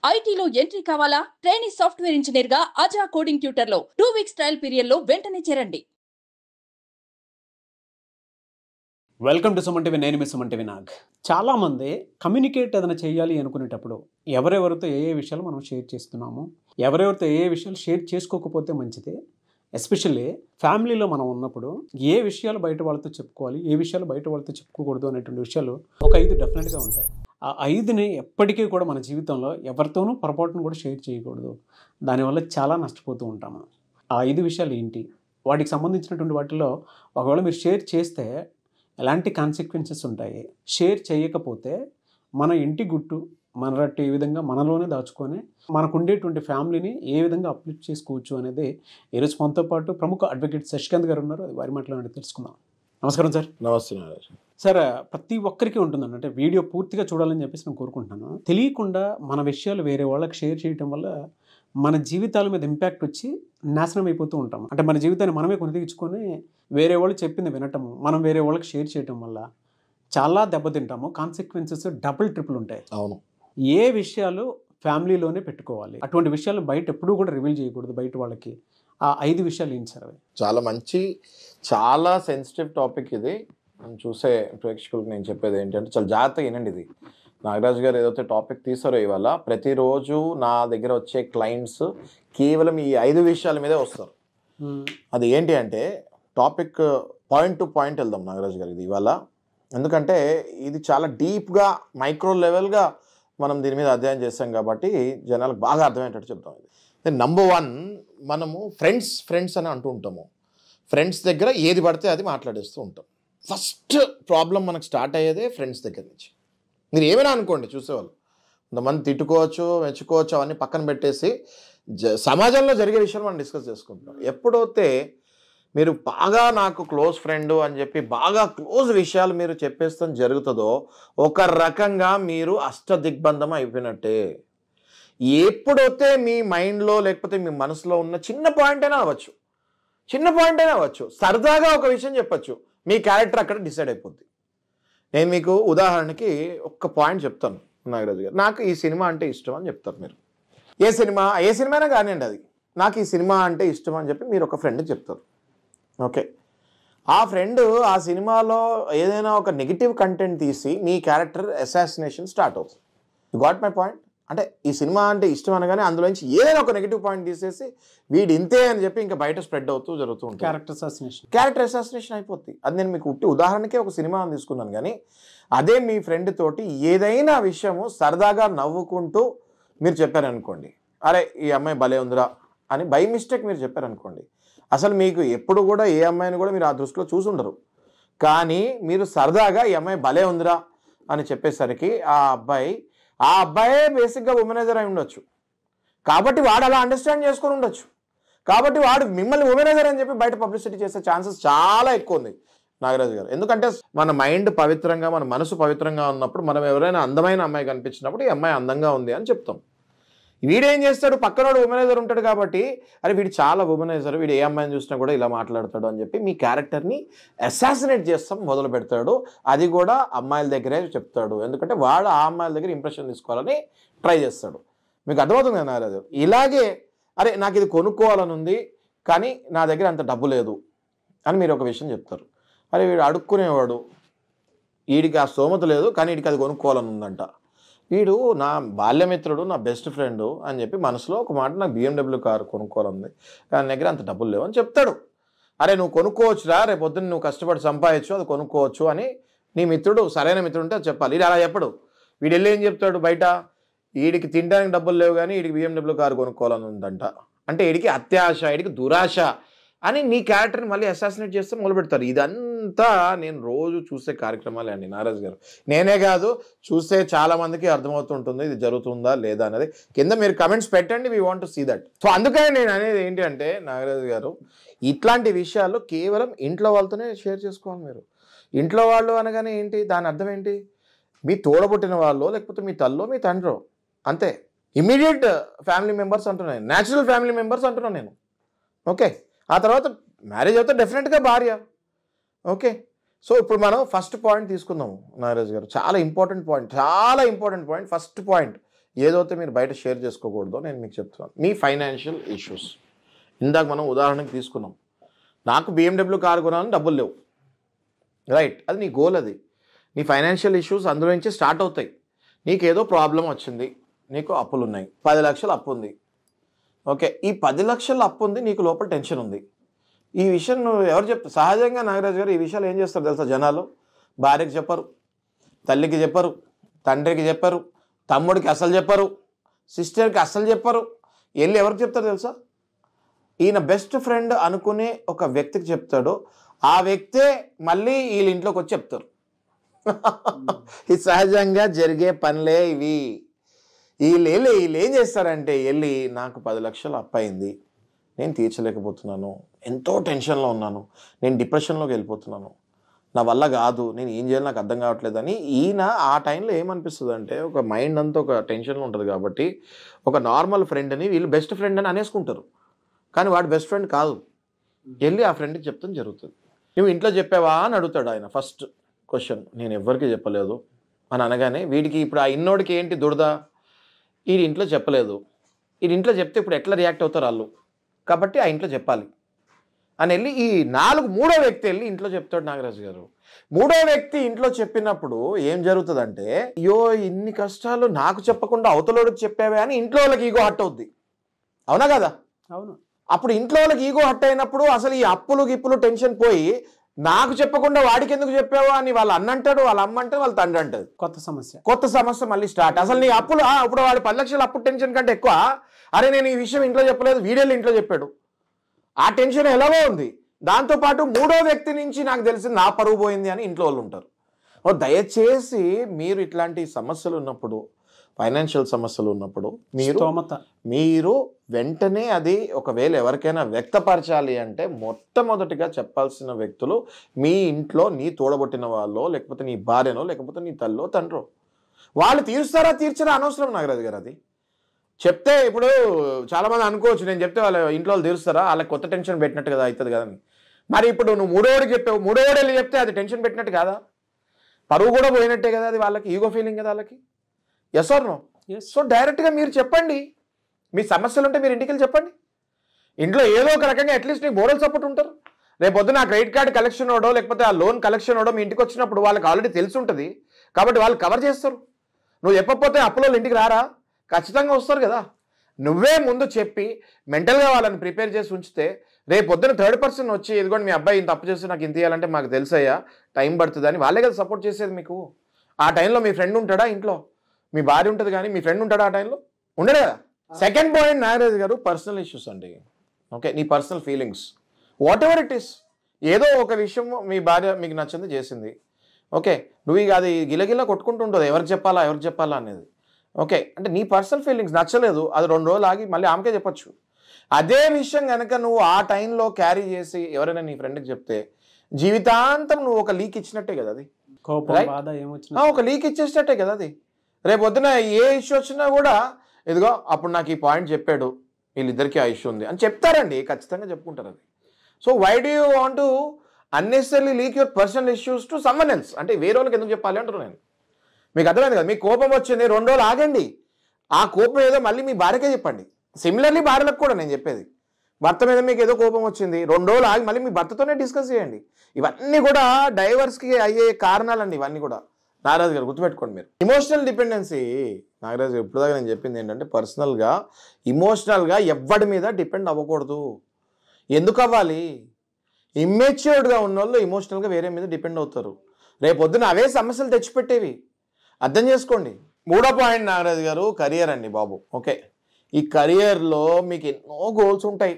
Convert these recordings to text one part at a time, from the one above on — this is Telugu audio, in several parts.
ఐటీలో ఎంట్రీ కావాలా? ట్రైనీ సాఫ్ట్వేర్ ఇంజనీర్ గా అజా కోడింగ్ ట్యూటర్ లో 2 వీక్స్ ట్రయల్ పీరియడ్ లో వెంటనే చేరండి. Welcome to Suman TV. నేను మీ సుమన్ టీవీ నాగ్. చాలామంది కమ్యూనికేట్ ఏదైనా చేయాలి అనుకునేటప్పుడు ఎవరెవరితో ఏ విషయాలు మనం షేర్ చేస్తున్నాము, ఎవరెవరితో ఏ విషయాలు షేర్ చేసుకోకపోతే మంచిది. ఎస్పెషల్లీ ఫ్యామిలీలో మనం ఉన్నప్పుడు ఏ విషయాలు బయట వాళ్ళతో చెప్పుకోవాలి, ఏ విషయాలు బయట వాళ్ళతో చెప్పుకోకూడదు అనేటువంటి విషయాలు ఒక 5 డెఫినెట్గా ఉంటాయి. ఆ 5ని ఎప్పటికీ కూడా మన జీవితంలో ఎవరితోనూ పొరపాటును కూడా షేర్ చేయకూడదు. దానివల్ల చాలా నష్టపోతూ ఉంటాము. ఆ 5 విషయాలు ఏంటి, వాటికి సంబంధించినటువంటి వాటిలో ఒకవేళ మీరు షేర్ చేస్తే ఎలాంటి కాన్సిక్వెన్సెస్ ఉంటాయి, షేర్ చేయకపోతే మన ఇంటి గుట్టు మనరట్టు ఏ విధంగా మనలోనే దాచుకొని మనకు ఉండేటువంటి ఫ్యామిలీని ఏ విధంగా అప్లిఫ్ట్ చేసుకోవచ్చు అనేది ఈరోజు మనతో పాటు ప్రముఖ అడ్వకేట్ శశికాంత్ గారు ఉన్నారు. అది వారి మాటలో తెలుసుకుందాం. నమస్కారం సార్. నమస్తే సార్, ప్రతి ఒక్కరికి ఉంటుందండి, అంటే వీడియో పూర్తిగా చూడాలని చెప్పేసి నేను కోరుకుంటున్నాను. తెలియకుండా మన విషయాలు వేరే వాళ్ళకి షేర్ చేయడం వల్ల మన జీవితాల మీద ఇంపాక్ట్ వచ్చి నాశనం అయిపోతూ ఉంటాము. అంటే మన జీవితాన్ని మనమే కొనితీర్చుకొని వేరే వాళ్ళు చెప్పింది వినటము, మనం వేరే వాళ్ళకి షేర్ చేయటం వల్ల చాలా దెబ్బతింటాము. కాన్సిక్వెన్సెస్ డబుల్ ట్రిపుల్ ఉంటాయి. అవును. ఏ విషయాలు ఫ్యామిలీలోనే పెట్టుకోవాలి, అటువంటి విషయాలు బయట ఎప్పుడూ కూడా రివీల్ చేయకూడదు బయట వాళ్ళకి. ఆ 5 విషయాలు ఏంటి సార్ అవి? చాలా మంచి, చాలా సెన్సిటివ్ టాపిక్ ఇది. చూసే ప్రేక్షకులకు నేను చెప్పేది ఏంటంటే చాలా జాగ్రత్తగా వినండి. ఇది నాగరాజు గారు ఏదైతే టాపిక్ తీసారో ఇవాళ, ప్రతిరోజు నా దగ్గర వచ్చే క్లయింట్స్ కేవలం ఈ 5 విషయాల మీదే వస్తారు. అది ఏంటి అంటే టాపిక్ పాయింట్ టు పాయింట్ వెళ్దాం నాగరాజు గారు ఇది ఇవాళ. ఎందుకంటే ఇది చాలా డీప్గా మైక్రో లెవెల్గా మనం దీని మీద అధ్యయనం చేస్తాం కాబట్టి జనాలకు బాగా అర్థమయ్యేటట్టు చెప్తాం. ఇది నంబర్ 1, మనము ఫ్రెండ్స్ అని అంటూ ఉంటాము. ఫ్రెండ్స్ దగ్గర ఏది పడితే అది మాట్లాడేస్తూ ఉంటాం. ఫస్ట్ ప్రాబ్లం మనకు స్టార్ట్ అయ్యేదే ఫ్రెండ్స్ దగ్గర నుంచి. మీరు ఏమైనా అనుకోండి, చూసేవాళ్ళు కొంతమంది తిట్టుకోవచ్చు, మెచ్చుకోవచ్చు, అవన్నీ పక్కన పెట్టేసి సమాజంలో జరిగే విషయాలు మనం డిస్కస్ చేసుకుంటాం. ఎప్పుడైతే మీరు బాగా నాకు క్లోజ్ ఫ్రెండ్ అని చెప్పి బాగా క్లోజ్ విషయాలు మీరు చెప్పేస్తాం జరుగుతుందో ఒక రకంగా మీరు అష్టదిగ్బంధం అయిపోయినట్టే. ఎప్పుడైతే మీ మైండ్లో లేకపోతే మీ మనసులో ఉన్న చిన్న పాయింట్ అయినా అవ్వచ్చు, సరదాగా ఒక విషయం చెప్పచ్చు, మీ క్యారెక్టర్ అక్కడ డిసైడ్ అయిపోద్ది. నేను మీకు ఉదాహరణకి ఒక్క పాయింట్ చెప్తాను నాగరాజు గారు. నాకు ఈ సినిమా అంటే ఇష్టం అని చెప్తారు మీరు. ఏ సినిమానే కానివ్వండి, అది నాకు ఈ సినిమా అంటే ఇష్టం అని చెప్పి మీరు ఒక ఫ్రెండ్కి చెప్తారు. ఓకే, ఆ ఫ్రెండ్ ఆ సినిమాలో ఏదైనా ఒక నెగిటివ్ కంటెంట్ తీసి మీ క్యారెక్టర్ అసాసినేషన్ స్టార్ట్ అవుతుంది. You got my point? అంటే ఈ సినిమా అంటే ఇష్టం అనగానే అందులోంచి ఏదైనా ఒక నెగిటివ్ పాయింట్ తీసేసి వీడు ఇంతే అని చెప్పి ఇంకా బయట స్ప్రెడ్ అవుతూ జరుగుతూ ఉంటుంది. క్యారెక్టర్ అసాసినేషన్ అయిపోద్ది. అది నేను మీకు ఉదాహరణకే ఒక సినిమా తీసుకున్నాను. కానీ అదే మీ ఫ్రెండ్ తోటి ఏదైనా విషయము సరదాగా నవ్వుకుంటూ మీరు చెప్పారనుకోండి, అరే ఈ అమ్మాయి భలే ఉందిరా అని బై మిస్టేక్ మీరు చెప్పారనుకోండి, అసలు మీకు ఎప్పుడు కూడా ఏ అమ్మాయిని కూడా మీరు ఆ దృష్టిలో చూసుండరు. కానీ మీరు సరదాగా ఈ అమ్మాయి భలే ఉందిరా అని చెప్పేసరికి ఆ అబ్బాయే బేసిక్గా ఉమెనైజర్ అయి ఉండొచ్చు. కాబట్టి వాడు అలా అండర్స్టాండ్ చేసుకొని ఉండొచ్చు. కాబట్టి వాడు మిమ్మల్ని ఉమెనైజర్ అని చెప్పి బయట పబ్లిసిటీ చేసే ఛాన్సెస్ చాలా ఎక్కువ ఉంది నాగరాజు గారు. ఎందుకంటే మన మైండ్ పవిత్రంగా, మన మనసు పవిత్రంగా ఉన్నప్పుడు మనం ఎవరైనా అందమైన అమ్మాయి కనిపించినప్పుడు ఈ అమ్మాయి అందంగా ఉంది అని చెప్తాం. వీడేం చేస్తాడు, పక్కనోడు ఉమెనైజర్ ఉంటాడు కాబట్టి అరే వీడు చాలా ఉమెనైజర్, వీడు ఏ అమ్మాయిని చూసినా కూడా ఇలా మాట్లాడతాడు అని చెప్పి మీ క్యారెక్టర్ని అసాసినేట్ చేస్తాం మొదలు పెడతాడు. అది కూడా అమ్మాయిల దగ్గరే చెప్తాడు. ఎందుకంటే వాడు ఆ అమ్మాయిల దగ్గర ఇంప్రెషన్ తీసుకోవాలని ట్రై చేస్తాడు. మీకు అర్థమవుతుంది కదా నాగరాజు? ఇలాగే అరే నాకు ఇది కొనుక్కోవాలని ఉంది కానీ నా దగ్గర అంత డబ్బు లేదు అని మీరు ఒక విషయం చెప్తారు. అరే వీడు అడుక్కునేవాడు, వీడికి ఆ స్తోమత లేదు కానీ వీడికి అది కొనుక్కోవాలని ఉందంట. వీడు నా బాల్యమిత్రుడు, నా బెస్ట్ ఫ్రెండ్ అని చెప్పి మనసులో ఒక మాట, నాకు BMW కారు కొనుక్కోవాలంది కానీ దగ్గర అంత డబ్బులు లేవు అని చెప్తాడు. అరే నువ్వు కొనుక్కోవచ్చురా, రేపు పొద్దున్న నువ్వు కష్టపడి సంపాదించు, అది కొనుక్కోవచ్చు అని నీ మిత్రుడు, సరైన మిత్రుడు ఉంటే అది చెప్పాలి. వీడు అలా చెప్పడు. వీడు వెళ్ళి ఏం చెప్తాడు బయట, వీడికి తినడానికి డబ్బులు లేవు కానీ వీడికి BMW కారు కొనుక్కోవాలని ఉందంట. అంటే వీడికి అత్యాశ, వీడికి దురాశ అని నీ క్యారెక్టర్ని మళ్ళీ అసాసినేట్ చేస్తే మొదలు పెడతారు. ఇదంతా నేను రోజు చూసే కార్యక్రమాలే అండి నాగరాజు గారు. నేనే కాదు, చూస్తే చాలా మందికి అర్థమవుతుంటుంది ఇది జరుగుతుందా లేదా అనేది. కింద మీరు కమెంట్స్ పెట్టండి, we want to see that. So అందుకని నేను అనేది ఏంటి అంటే నాగరాజు గారు, ఇట్లాంటి విషయాలు కేవలం ఇంట్లో వాళ్ళతోనే షేర్ చేసుకోవాలి మీరు. ఇంట్లో వాళ్ళు అనగానే ఏంటి, దాని అర్థం ఏంటి, మీ తోడబుట్టిన వాళ్ళు, లేకపోతే మీ తల్లో మీ తండ్రో, అంతే. ఇమ్మీడియట్ ఫ్యామిలీ మెంబర్స్ అంటున్నాను, న్యాచురల్ ఫ్యామిలీ మెంబర్స్ అంటున్నాను నేను. ఓకే, ఆ తర్వాత మ్యారేజ్ అవుతే డెఫినెట్గా భార్య. ఓకే, సో ఇప్పుడు మనం ఫస్ట్ పాయింట్ తీసుకుందాము నాగరాజు గారు. చాలా ఇంపార్టెంట్ పాయింట్. ఫస్ట్ పాయింట్ ఏదైతే మీరు బయట షేర్ చేసుకోకూడదో నేను మీకు చెప్తున్నాను. మీ ఫైనాన్షియల్ ఇష్యూస్ ఇందాక మనం ఉదాహరణకు తీసుకున్నాం. నాకు BMW కారు కొనాలని డబ్బులు లేవు, రైట్? అది నీ గోల్, అది నీ ఫైనాన్షియల్ ఇష్యూస్ అందులో నుంచి స్టార్ట్ అవుతాయి. నీకేదో ప్రాబ్లం వచ్చింది, నీకు అప్పులు ఉన్నాయి, 10 లక్షలు అప్పు ఉంది. ఓకే, ఈ 10 లక్షల అప్పు ఉంది, నీకు లోపల టెన్షన్ ఉంది. ఈ విషయం నువ్వు ఎవరు చెప్తారు? సహజంగా నాగరాజు గారు ఈ విషయాలు ఏం చేస్తారు తెలుసా? జనాలు భార్యకి చెప్పరు, తల్లికి చెప్పరు, తండ్రికి చెప్పరు, తమ్ముడికి అస్సలు చెప్పరు, సిస్టర్కి అస్సలు చెప్పరు. వెళ్ళి ఎవరికి చెప్తారు తెలుసా? ఈయన బెస్ట్ ఫ్రెండ్ అనుకునే ఒక వ్యక్తికి చెప్తాడు. ఆ వ్యక్తే మళ్ళీ వీళ్ళ ఇంట్లోకి వచ్చి చెప్తారు. ఇది సహజంగా జరిగే పనులే ఇవి. వీళ్ళు ఏం చేస్తారంటే వెళ్ళి నాకు 10 లక్షలు అప్పయింది, నేను తీర్చలేకపోతున్నాను, ఎంతో టెన్షన్లో ఉన్నాను, నేను డిప్రెషన్లోకి వెళ్ళిపోతున్నాను, నా వల్ల కాదు, నేను ఏం చేయాలి నాకు అర్థం కావట్లేదు అని ఈయన ఆ టైంలో ఏమనిపిస్తుంది అంటే ఒక మైండ్ అంతా ఒక టెన్షన్లో ఉంటుంది కాబట్టి ఒక నార్మల్ ఫ్రెండ్ని వీళ్ళు బెస్ట్ ఫ్రెండ్ అని అనేసుకుంటారు. కానీ వాడు బెస్ట్ ఫ్రెండ్ కాదు. వెళ్ళి ఆ ఫ్రెండ్కి చెప్తాం జరుగుతుంది. నువ్వు ఇంట్లో చెప్పావా అని అడుగుతాడు ఆయన. ఫస్ట్ క్వశ్చన్, నేను ఎవరికి చెప్పలేదు అని అనగానే వీడికి ఇప్పుడు ఆ ఇన్నోడికి ఏంటి దురద? ఈ ఇంట్లో చెప్పలేదు, ఈ ఇంట్లో చెప్తే ఇప్పుడు ఎట్లా రియాక్ట్ అవుతారు వాళ్ళు, కాబట్టి ఆ ఇంట్లో చెప్పాలి అని వెళ్ళి ఈ మూడో వ్యక్తి వెళ్ళి ఇంట్లో చెప్తాడు నాగరాజు గారు. మూడో వ్యక్తి ఇంట్లో చెప్పినప్పుడు ఏం జరుగుతుందంటే, అయ్యో ఇన్ని కష్టాలు నాకు చెప్పకుండా అవతలోడికి చెప్పావే అని ఇంట్లో వాళ్ళకి ఈగో హట్ అవుద్ది. అవునా కదా? అవును. అప్పుడు ఇంట్లో వాళ్ళకి ఈగో హట్ అయినప్పుడు అసలు ఈ అప్పులు గిప్పులు టెన్షన్ పోయి నాకు చెప్పకుండా వాడికి ఎందుకు చెప్పావో అని వాళ్ళు అన్నంటాడు, వాళ్ళ అమ్మ అంటే వాళ్ళ తండ్రి అంటది. కొత్త సమస్య మళ్ళీ స్టార్ట్. అసలు నీ అప్పులు ఇప్పుడు వాడు 10 లక్షల అప్పు టెన్షన్ కంటే ఎక్కువ, అరే నేను ఈ విషయం ఇంట్లో చెప్పలేదు, వీడియోలు ఇంట్లో చెప్పాడు, ఆ టెన్షన్ ఎలాగో ఉంది. దాంతోపాటు మూడో వ్యక్తి నుంచి నాకు తెలిసింది నా పరువు పోయింది అని ఇంట్లో వాళ్ళు ఉంటారు. దయచేసి మీరు ఇట్లాంటి సమస్యలు ఉన్నప్పుడు, ఫైనాన్షియల్ సమస్యలు ఉన్నప్పుడు మీరు వెంటనే అది ఒకవేళ ఎవరికైనా వ్యక్తపరచాలి అంటే మొట్టమొదటిగా చెప్పాల్సిన వ్యక్తులు మీ ఇంట్లో నీ తోడబొట్టిన వాళ్ళో, లేకపోతే నీ భార్యనో, లేకపోతే నీ తల్లో తండ్రో. వాళ్ళు తీరుస్తారా తీర్చరా అనవసరం నాగరాజు గారు. అది చెప్తే ఇప్పుడు చాలామంది అనుకోవచ్చు, నేను చెప్తే వాళ్ళ ఇంట్లో వాళ్ళు తీరుస్తారా, వాళ్ళకి కొత్త టెన్షన్ పెట్టినట్టు కదా అవుతుంది కదా అని. మరి ఇప్పుడు నువ్వు మూడోడికి చెప్పావు, మూడోడు వెళ్ళి చెప్తే అది టెన్షన్ పెట్టినట్టు కాదా? పరువు కూడా పోయినట్టే కదా, అది వాళ్ళకి ఈగో ఫీలింగ్ కదా వాళ్ళకి. Yes or no? సో డైరెక్ట్గా మీరు చెప్పండి, మీ సమస్యలు ఉంటే మీరు ఇంటికి వెళ్ళి చెప్పండి. ఇంట్లో ఏదో ఒక రకంగా అట్లీస్ట్ నీకు మోరల్ సపోర్ట్ ఉంటారు. రేపు పొద్దున ఆ క్రెడిట్ కార్డ్ కలెక్షన్ ఓడో లేకపోతే ఆ లోన్ కలెక్షన్ ఓడో మీ ఇంటికి వచ్చినప్పుడు వాళ్ళకి ఆల్రెడీ తెలిసి ఉంటుంది కాబట్టి వాళ్ళు కవర్ చేస్తారు. నువ్వు చెప్పకపోతే అప్పులో ఇంటికి రారా? ఖచ్చితంగా వస్తారు కదా. నువ్వే ముందు చెప్పి మెంటల్గా వాళ్ళని ప్రిపేర్ చేసి ఉంచితే రేపు పొద్దున థర్డ్ పర్సన్ వచ్చి ఇదిగోండి మీ అబ్బాయి ఇంత అప్పు చేస్తే నాకు ఇంత ఇవ్వాలంటే మాకు తెలుసయ్యా, టైం పడుతుంది అని వాళ్ళే కదా సపోర్ట్ చేసేది మీకు. ఆ టైంలో మీ ఫ్రెండ్ ఉంటాడా ఇంట్లో? మీ భార్య ఉంటుంది కానీ మీ ఫ్రెండ్ ఉంటాడా ఆ టైంలో? ఉండడు కదా. సెకండ్ పాయింట్ నాగరాజు గారు, పర్సనల్ ఇష్యూస్ అండి. ఓకే, నీ personal feelings what ever it is. ఏదో ఒక విషయం మీ భార్య మీకు నచ్చింది చేసింది, ఓకే, నువ్వు ఇక అది గిలగిలా కొట్టుకుంటూ ఉంటుంది ఎవరికి చెప్పాలా అనేది. ఓకే, అంటే నీ పర్సనల్ ఫీలింగ్స్ నచ్చలేదు, అది 2 రోజులు ఆగి మళ్ళీ ఆమెకే చెప్పొచ్చు. అదే విషయం కనుక నువ్వు ఆ టైంలో క్యారీ చేసి ఎవరైనా నీ ఫ్రెండ్కి చెప్తే జీవితాంతం నువ్వు ఒక లీక్ ఇచ్చినట్టే కదా. అది ఒక లీక్ ఇచ్చేసినట్టే కదా. అది రేపు పొద్దున ఏ ఇష్యూ వచ్చినా కూడా ఇదిగో అప్పుడు నాకు ఈ పాయింట్ చెప్పాడు, వీళ్ళిద్దరికీ ఆ ఇష్యూ ఉంది అని చెప్తారండి, ఖచ్చితంగా చెప్పుకుంటారు అది. So why do you want to unnecessary leak your personal issues to someone else? అంటే వేరే వాళ్ళకి ఎందుకు చెప్పాలి అంటారు నేను. మీకు అర్థమైంది కదా. మీకు కోపం వచ్చింది, 2 రోజులు ఆగండి, ఆ కోపం ఏదో మళ్ళీ మీ భార్యకే చెప్పండి. సిమిలర్లీ భార్యలకు కూడా నేను చెప్పేది, భర్త మీద మీకు ఏదో కోపం వచ్చింది, 2 రోజులు ఆగి మళ్ళీ మీ భర్తతోనే డిస్కస్ చేయండి. ఇవన్నీ కూడా డైవర్స్కి అయ్యే కారణాలండి ఇవన్నీ కూడా. నాగరాజు గారు గుర్తుపెట్టుకోండి మీరు. ఇమోషనల్ డిపెండెన్సీ, నాగరాజు గారు ఇప్పుడు దాకా నేను చెప్పింది ఏంటంటే పర్సనల్గా ఇమోషనల్గా ఎవ్వడి మీద డిపెండ్ అవ్వకూడదు. ఎందుకు అవ్వాలి? ఇమ్మెచ్యూర్డ్గా ఉన్న వాళ్ళు ఇమోషనల్గా వేరే మీద డిపెండ్ అవుతారు. రేపు పొద్దున అవే సమస్యలు తెచ్చిపెట్టేవి. అర్థం చేసుకోండి. మూడో పాయింట్ నాగరాజు గారు, కెరియర్ అండి బాబు. ఓకే, ఈ కెరియర్లో మీకు ఎన్నో గోల్స్ ఉంటాయి.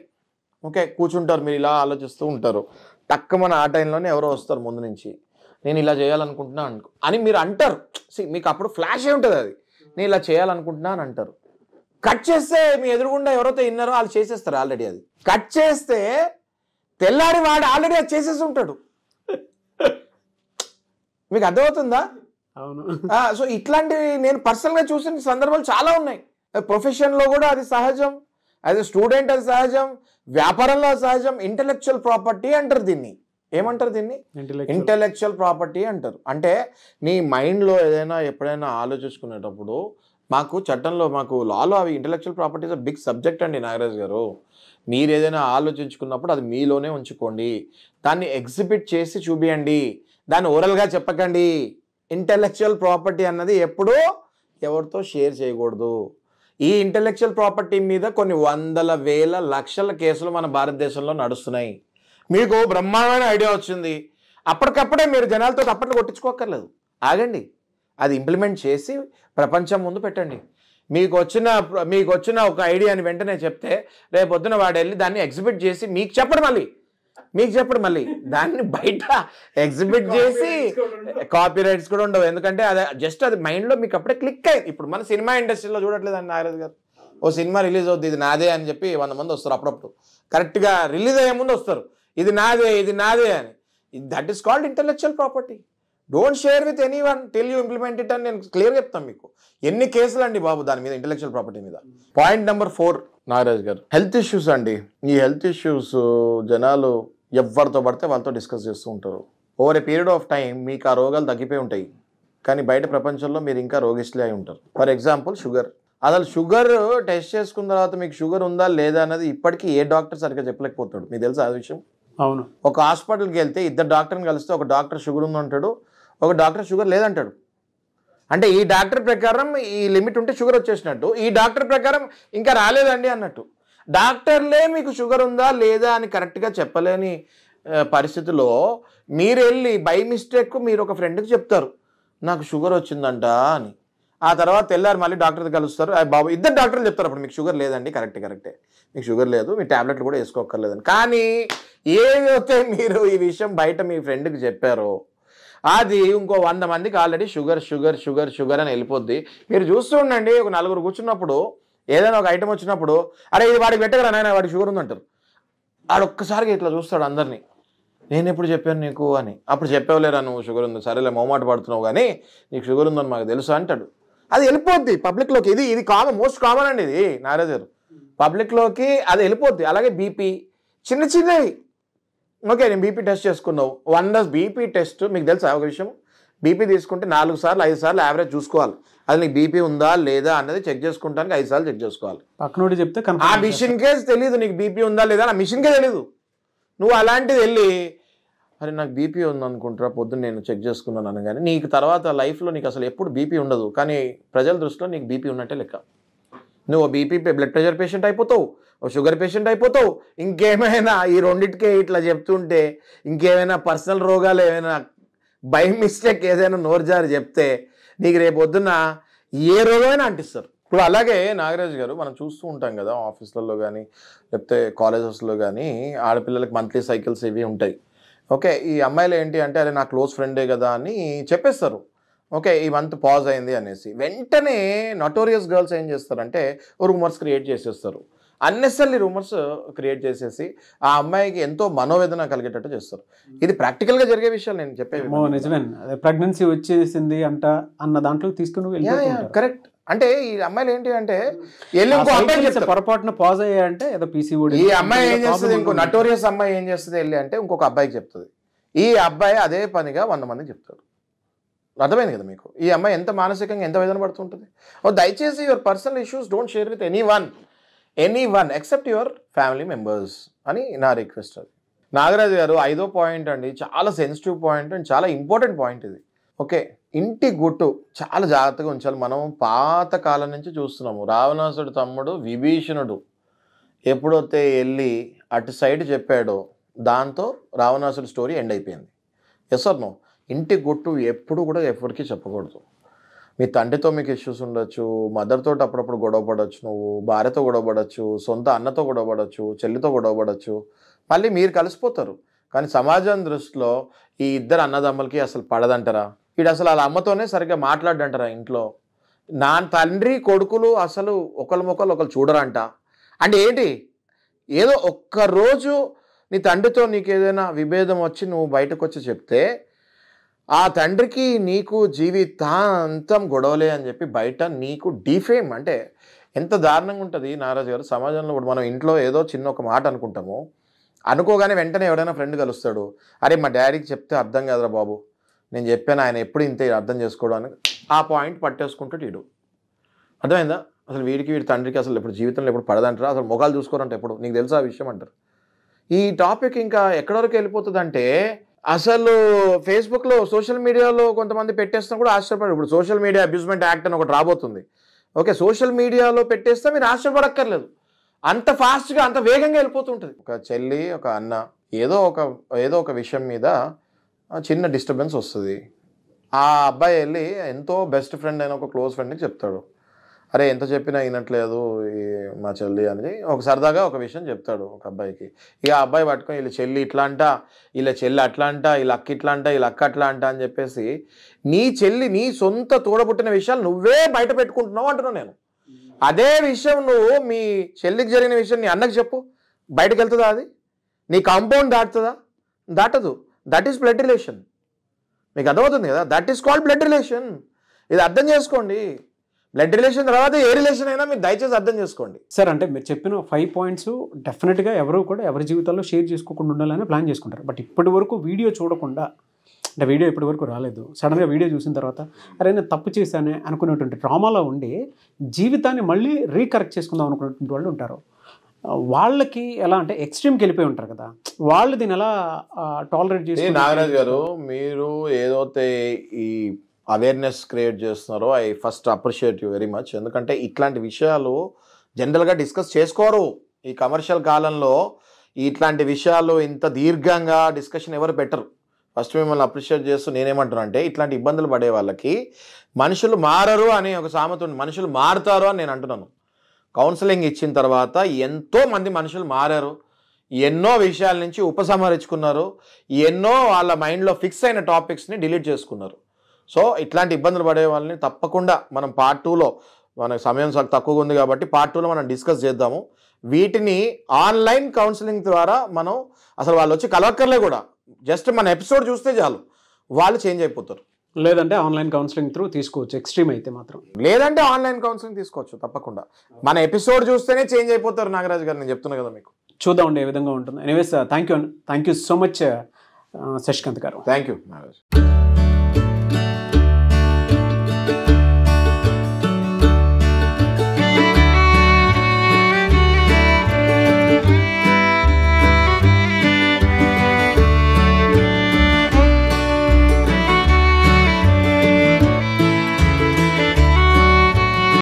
ఓకే, కూర్చుంటారు మీరు ఇలా ఆలోచిస్తూ ఉంటారు, టక్కుమని ఆ టైంలోనే ఎవరో వస్తారు ముందు నుంచి, నేను ఇలా చేయాలనుకుంటున్నా అని మీరు అంటారు. మీకు అప్పుడు ఫ్లాష్ అయి ఉంటుంది, అది నేను ఇలా చేయాలనుకుంటున్నా అని అంటారు. కట్ చేస్తే మీ ఎదురుగుండా ఎవరైతే విన్నారో వాళ్ళు చేసేస్తారు ఆల్రెడీ. అది కట్ చేస్తే తెల్లారి వాడు ఆల్రెడీ అది చేసేసి ఉంటాడు. మీకు అర్థమవుతుందా? అవును. సో ఇట్లాంటివి నేను పర్సనల్గా చూసిన సందర్భాలు చాలా ఉన్నాయి. ప్రొఫెషన్లో కూడా అది సహజం, యాజ్ ఎ స్టూడెంట్ అది సహజం, వ్యాపారంలో అది సహజం. ఇంటెలెక్చువల్ ప్రాపర్టీ అంటారు దీన్ని. ఏమంటారు దీన్ని? ఇంటెలెక్చువల్ ప్రాపర్టీ అంటారు. అంటే నీ మైండ్లో ఏదైనా ఎప్పుడైనా ఆలోచించుకునేటప్పుడు మాకు చట్టంలో మాకు లాలో అవి ఇంటలెక్చువల్ ప్రాపర్టీస్ బిగ్ సబ్జెక్ట్ అండి నాగరాజ్ గారు. మీరు ఏదైనా ఆలోచించుకున్నప్పుడు అది మీలోనే ఉంచుకోండి, దాన్ని ఎగ్జిబిట్ చేసి చూపియండి, దాన్ని ఓరల్గా చెప్పకండి. ఇంటలెక్చువల్ ప్రాపర్టీ అన్నది ఎప్పుడూ ఎవరితో షేర్ చేయకూడదు. ఈ ఇంటలెక్చువల్ ప్రాపర్టీ మీద కొన్ని వందల వేల లక్షల కేసులు మన భారతదేశంలో నడుస్తున్నాయి. మీకు బ్రహ్మాండమైన ఐడియా వచ్చింది, అప్పటికప్పుడే మీరు జనాలతో తప్పట్లు కొట్టించుకోక్కర్లేదు, ఆగండి, అది ఇంప్లిమెంట్ చేసి ప్రపంచం ముందు పెట్టండి. మీకు వచ్చిన ఒక ఐడియాని వెంటనే చెప్తే రేపొద్దున వాడు వెళ్ళి దాన్ని ఎగ్జిబిట్ చేసి మీకు చెప్పడు, మళ్ళీ దాన్ని బయట ఎగ్జిబిట్ చేసి కాపీ రైట్స్ కూడా ఉండవు. ఎందుకంటే అది జస్ట్ అది మైండ్లో మీకు అప్పుడే క్లిక్ అయ్యింది. ఇప్పుడు మన సినిమా ఇండస్ట్రీలో చూడట్లేదండి నాగరాజ్ గారు, ఓ సినిమా రిలీజ్ అవుతుంది ఇది నాదే అని చెప్పి 100 మంది వస్తారు, అప్పుడప్పుడు కరెక్ట్గా రిలీజ్ అయ్యే ముందు వస్తారు, ఇది నాదే అని. That is called intellectual property. Don't share with any one till you implement it అని నేను క్లియర్గా చెప్తాను మీకు. ఎన్ని కేసులు అండి బాబు దాని మీద, ఇంటలెక్చువల్ ప్రాపర్టీ మీద. పాయింట్ నెంబర్ 4 నాగరాజ్ గారు, హెల్త్ ఇష్యూస్ అండి. ఈ హెల్త్ ఇష్యూస్ జనాలు ఎవరితో పడితే వాళ్ళతో డిస్కస్ చేస్తూ ఉంటారు. Over a period of time మీకు ఆ రోగాలు తగ్గిపోయి ఉంటాయి, కానీ బయట ప్రపంచంలో మీరు ఇంకా రోగిష్లే అయి ఉంటారు. For example sugar. అసలు షుగర్ టెస్ట్ చేసుకున్న తర్వాత మీకు షుగర్ ఉందా లేదా అన్నది ఇప్పటికీ ఏ డాక్టర్ సరిగ్గా చెప్పలేకపోతాడు. మీకు తెలుసా ఆ విషయం? అవును. ఒక హాస్పిటల్కి వెళ్తే 2 డాక్టర్ని కలిస్తే ఒక డాక్టర్ షుగర్ ఉందంటాడు, ఒక డాక్టర్ షుగర్ లేదంటాడు. అంటే ఈ డాక్టర్ ప్రకారం ఈ లిమిట్ ఉంటే షుగర్ వచ్చేసినట్టు, ఈ డాక్టర్ ప్రకారం ఇంకా రాలేదండి అన్నట్టు. డాక్టర్లే మీకు షుగర్ ఉందా లేదా అని కరెక్ట్గా చెప్పలేని పరిస్థితిలో మీరు వెళ్ళి బై మిస్టేక్ మీరు ఒక ఫ్రెండ్కి చెప్తారు నాకు షుగర్ వచ్చిందంట అని. ఆ తర్వాత తెల్లారు మళ్ళీ డాక్టర్కి కలుస్తారు, బాబు 2 డాక్టర్లు చెప్తారు అప్పుడు మీకు షుగర్ లేదండి, కరెక్టే మీకు షుగర్ లేదు, మీ ట్యాబ్లెట్లు కూడా వేసుకోక్కర్లేదని. కానీ ఏదైతే మీరు ఈ విషయం బయట మీ ఫ్రెండ్కి చెప్పారో అది ఇంకో 100 మందికి ఆల్రెడీ షుగర్ అని వెళ్ళిపోద్ది. మీరు చూస్తూ ఉండండి, ఒక 4 కూర్చున్నప్పుడు ఏదైనా ఒక ఐటమ్ వచ్చినప్పుడు అరే ఇది వాడికి పెట్టగలరా నాయన వాడికి షుగర్ ఉందంటారు. వాడు ఒక్కసారిగా ఇట్లా చూస్తాడు అందరినీ, నేను ఎప్పుడు చెప్పాను నీకు అని. అప్పుడు చెప్పేవలేరా నువ్వు షుగర్ ఉంది, సరేలే మొహమాట పడుతున్నావు కానీ నీకు షుగర్ ఉందని మాకు తెలుసు అంటాడు. అది వెళ్ళిపోద్ది పబ్లిక్లోకి. ఇది మోస్ట్ కామన్ అండి, ఇది నాగరాజ్ గారు. పబ్లిక్లోకి అది వెళ్ళిపోద్ది. అలాగే బీపీ చిన్నవి, ఓకే నేను బీపీ టెస్ట్ చేసుకున్నావు, 1 డేస్ బీపీ టెస్ట్. మీకు తెలుసా ఒక విషయం, బీపీ తీసుకుంటే 4 సార్లు 5 సార్లు యావరేజ్ చూసుకోవాలి. అది నీకు బీపీ ఉందా లేదా అన్నది చెక్ చేసుకుంటానికి 5 సార్లు చెక్ చేసుకోవాలి. పక్కనోడి చెప్తే ఆ మిషన్కే తెలియదు నీకు బీపీ ఉందా లేదా, ఆ మిషన్కే తెలీదు. నువ్వు అలాంటిది వెళ్ళి అరే నాకు బీపీ ఉంది అనుకుంటారా పొద్దున్న నేను చెక్ చేసుకున్నాను అనగానే నీకు తర్వాత లైఫ్లో నీకు అసలు ఎప్పుడు బీపీ ఉండదు, కానీ ప్రజల దృష్టిలో నీకు బీపీ ఉన్నట్టే లెక్క. నువ్వు బీపీ బ్లడ్ ప్రెషర్ పేషెంట్ అయిపోతావు, షుగర్ పేషెంట్ అయిపోతావు, ఇంకేమైనా ఈ రెండింటికే ఇట్లా చెప్తుంటే ఇంకేమైనా పర్సనల్ రోగాలు ఏమైనా బై మిస్టేక్ ఏదైనా నోరుజారి చెప్తే నీకు రేపు పొద్దున్న ఏ రోగమైనా అంటిస్తారు. ఇప్పుడు అలాగే నాగరాజ్ గారు మనం చూస్తూ ఉంటాం కదా ఆఫీసులలో కానీ లేకపోతే కాలేజెస్లో కానీ ఆడపిల్లలకి మంత్లీ సైకిల్స్ ఇవి ఉంటాయి. ఓకే ఈ అమ్మాయిలు ఏంటి అంటే అరే నా క్లోజ్ ఫ్రెండే కదా అని చెప్పేస్తారు. ఓకే ఈ మంత్ పాజ్ అయింది అనేసి వెంటనే నోటోరియస్ గర్ల్స్ ఏం చేస్తారంటే రూమర్స్ క్రియేట్ చేసేస్తారు. అన్నెసరీ రూమర్స్ క్రియేట్ చేసేసి ఆ అమ్మాయికి ఎంతో మనోవేదన కలిగేటట్టు చేస్తారు. ఇది ప్రాక్టికల్గా జరిగే విషయాలు నేను చెప్పేది. నిజమే, ప్రెగ్నెన్సీ వచ్చేసింది అంట అన్న దాంట్లో తీసుకుని కరెక్ట్. అంటే ఈ అమ్మాయిలు ఏంటి అంటే పొరపాటున పాజ్ అయ్యాయంటే ఏదో పీసీఓడి. ఈ అమ్మాయి ఏం చేస్తుంది, ఇంకో నటోరియస్ అమ్మాయి ఏం చేస్తుంది వెళ్ళి అంటే ఇంకొక అబ్బాయికి చెప్తుంది. ఈ అబ్బాయి అదే పనిగా 100 మందికి చెప్తాడు. అర్థమైంది కదా మీకు, ఈ అమ్మాయి ఎంత మానసికంగా ఎంత వేదన పడుతుంటుంది. దయచేసి your personal issues don't share with any one except your family members అని నా రిక్వెస్ట్. అది నాగరాజు గారు 5వ పాయింట్ అండి, చాలా సెన్సిటివ్ పాయింట్ అండ్ చాలా ఇంపార్టెంట్ పాయింట్ ఇది. ఓకే ఇంటి గుట్టు చాలా జాగ్రత్తగా ఉంచాలి. మనం పాత కాలం నుంచి చూస్తున్నాము, రావణాసుడు తమ్ముడు విభీషణుడు ఎప్పుడైతే వెళ్ళి అటు సైడ్ చెప్పాడో దాంతో రావణాసుడు స్టోరీ ఎండ్ అయిపోయింది. Yes or no? ఇంటి గుట్టు ఎప్పుడు కూడా ఎవరికి చెప్పకూడదు. మీ తండ్రితో మీకు ఇష్యూస్ ఉండొచ్చు, మదర్తో అప్పుడప్పుడు గొడవ పడవచ్చు, నువ్వు భార్యతో గొడవ పడవచ్చు, సొంత అన్నతో గొడవ పడవచ్చు, చెల్లితో గొడవ పడవచ్చు, మళ్ళీ మీరు కలిసిపోతారు. కానీ సమాజం దృష్టిలో ఈ 2 అన్నదమ్ములకి అసలు పడదంటారా, వీడు అసలు వాళ్ళ అమ్మతోనే సరిగ్గా మాట్లాడంటారా, ఇంట్లో నా తండ్రి కొడుకులు అసలు ఒకరి ముఖాలు ఒకరు చూడరంట. అంటే ఏంటి, ఏదో ఒక్కరోజు నీ తండ్రితో నీకు ఏదైనా విభేదం వచ్చి నువ్వు బయటకు వచ్చి చెప్తే ఆ తండ్రికి నీకు జీవితాంతం గొడవలే అని చెప్పి బయట నీకు డిఫేమ్. అంటే ఎంత దారుణంగా ఉంటుంది నాగరాజు గారు. సమాజంలో ఇప్పుడు మనం ఇంట్లో ఏదో చిన్న ఒక మాట అనుకుంటాము, అనుకోగానే వెంటనే ఎవరైనా ఫ్రెండ్ కలుస్తాడు, అరే మా డాడీకి చెప్తే అర్థం కాదురా బాబు, నేను చెప్పాను ఆయన ఎప్పుడు ఇంతే అర్థం చేసుకోవడానికి, ఆ పాయింట్ పట్టేసుకుంటాడు వీడు. అర్థమైందా? అసలు వీడి తండ్రికి అసలు ఇప్పుడు జీవితంలో ఎప్పుడు పడదంటారా, అసలు మొఖాలు చూసుకోరంటే ఎప్పుడు, నీకు తెలుసా ఆ విషయం అంటారు. ఈ టాపిక్ ఇంకా ఎక్కడి వరకు వెళ్ళిపోతుందంటే అసలు ఫేస్బుక్లో సోషల్ మీడియాలో కొంతమంది పెట్టేస్తున్నా కూడా ఆశ్చర్యపడరు. ఇప్పుడు సోషల్ మీడియా అబ్యూస్మెంట్ యాక్ట్ అని ఒకటి రాబోతుంది. ఓకే, సోషల్ మీడియాలో పెట్టేస్తే మీరు ఆశ్చర్యపడక్కర్లేదు, అంత ఫాస్ట్గా అంత వేగంగా వెళ్ళిపోతుంటుంది. ఒక చెల్లి ఒక అన్న ఏదో ఒక విషయం మీద చిన్న డిస్టర్బెన్స్ వస్తుంది. ఆ అబ్బాయి వెళ్ళి ఎంతో బెస్ట్ ఫ్రెండ్ అయిన ఒక క్లోజ్ ఫ్రెండ్కి చెప్తాడు, అరే ఎంత చెప్పినా వినట్లేదు మా చెల్లి అని ఒక సరదాగా ఒక విషయం చెప్తాడు ఒక అబ్బాయికి. ఇక ఆ అబ్బాయి పట్టుకొని వీళ్ళ చెల్లి ఇట్లా అంట, వీళ్ళ చెల్లి అట్లా అంట, వీళ్ళ అక్క ఇట్లా అంట, వీళ్ళ అక్క అట్లా అంట అని చెప్పేసి నీ చెల్లి నీ సొంత తోడబుట్టిన విషయాలు నువ్వే బయట పెట్టుకుంటున్నావు అంటున్నావు నేను. అదే విషయం నువ్వు మీ చెల్లికి జరిగిన విషయం నీ అన్నకి చెప్పు, బయటకు వెళ్తుందా? అది నీ కాంపౌండ్ దాటుతుందా? దాటదు. That is blood relation. మీకు అర్థమవుతుంది కదా, that is called blood relation. ఇది అర్థం చేసుకోండి. బ్లడ్ రిలేషన్ తర్వాత ఏ రిలేషన్ అయినా మీరు దయచేసి అర్థం చేసుకోండి. సార్ అంటే మీరు చెప్పిన 5 పాయింట్స్ డెఫినెట్గా ఎవరు కూడా ఎవరి జీవితాల్లో షేర్ చేసుకోకుండా ఉండాలని ప్లాన్ చేసుకుంటారు. బట్ ఇప్పటి వరకు వీడియో చూడకుండా, అంటే వీడియో ఇప్పటి వరకు రాలేదు, సడన్గా వీడియో చూసిన తర్వాత అరే నేను తప్పు చేశానే అనుకునేటువంటి డ్రామాలో ఉండి జీవితాన్ని మళ్ళీ రీకరెక్ట్ చేసుకుందాం అనుకునేటువంటి వాళ్ళు ఉంటారు. వాళ్ళకి ఎలా అంటే ఎక్స్ట్రీమ్కి వెళ్ళిపోయి ఉంటారు కదా, వాళ్ళు దీన్ని ఎలా టాలరేట్ చేసి. నాగరాజ్ గారు, మీరు ఏదైతే ఈ అవేర్నెస్ క్రియేట్ చేస్తున్నారో I first appreciate you very much. ఎందుకంటే ఇట్లాంటి విషయాలు జనరల్గా డిస్కస్ చేసుకోరు ఈ కమర్షియల్ కాలంలో. ఇట్లాంటి విషయాలు ఇంత దీర్ఘంగా డిస్కషన్ ఎవరు పెట్టరు. ఫస్ట్ మిమ్మల్ని అప్రిషియేట్ చేస్తూ నేనేమంటున్నా అంటే, ఇట్లాంటి ఇబ్బందులు పడే వాళ్ళకి మనుషులు మారరు అనే ఒక సామెత ఉంది, మనుషులు మారుతారు అని నేను అంటున్నాను. కౌన్సిలింగ్ ఇచ్చిన తర్వాత ఎంతోమంది మనుషులు మారారు, ఎన్నో విషయాల నుంచి ఉపసంహరించుకున్నారు, ఎన్నో వాళ్ళ మైండ్లో ఫిక్స్ అయిన టాపిక్స్ని డిలీట్ చేసుకున్నారు. సో ఇట్లాంటి ఇబ్బందులు పడే వాళ్ళని తప్పకుండా మనం పార్ట్ 2లో, మనకు సమయం తక్కువగా ఉంది కాబట్టి పార్ట్ 2లో మనం డిస్కస్ చేద్దాము. వీటిని ఆన్లైన్ కౌన్సిలింగ్ ద్వారా మనం అసలు వాళ్ళు వచ్చి కలవక్కర్లే కూడా, జస్ట్ మన ఎపిసోడ్ చూస్తే చాలు వాళ్ళు చేంజ్ అయిపోతారు. లేదంటే ఆన్లైన్ కౌన్సిలింగ్ త్రూ తీసుకోవచ్చు, ఎక్స్ట్రీమ్ అయితే మాత్రం. లేదంటే ఆన్లైన్ కౌన్సిలింగ్ తీసుకోవచ్చు తప్పకుండా. మన ఎపిసోడ్ చూస్తేనే చేంజ్ అయిపోతారు నాగరాజ్ గారు, నేను చెప్తున్నా కదా మీకు. చూద్దామండి ఏ విధంగా ఉంటుంది. Anyways thank you so much Shashikant గారు. Thank you Nagaraj.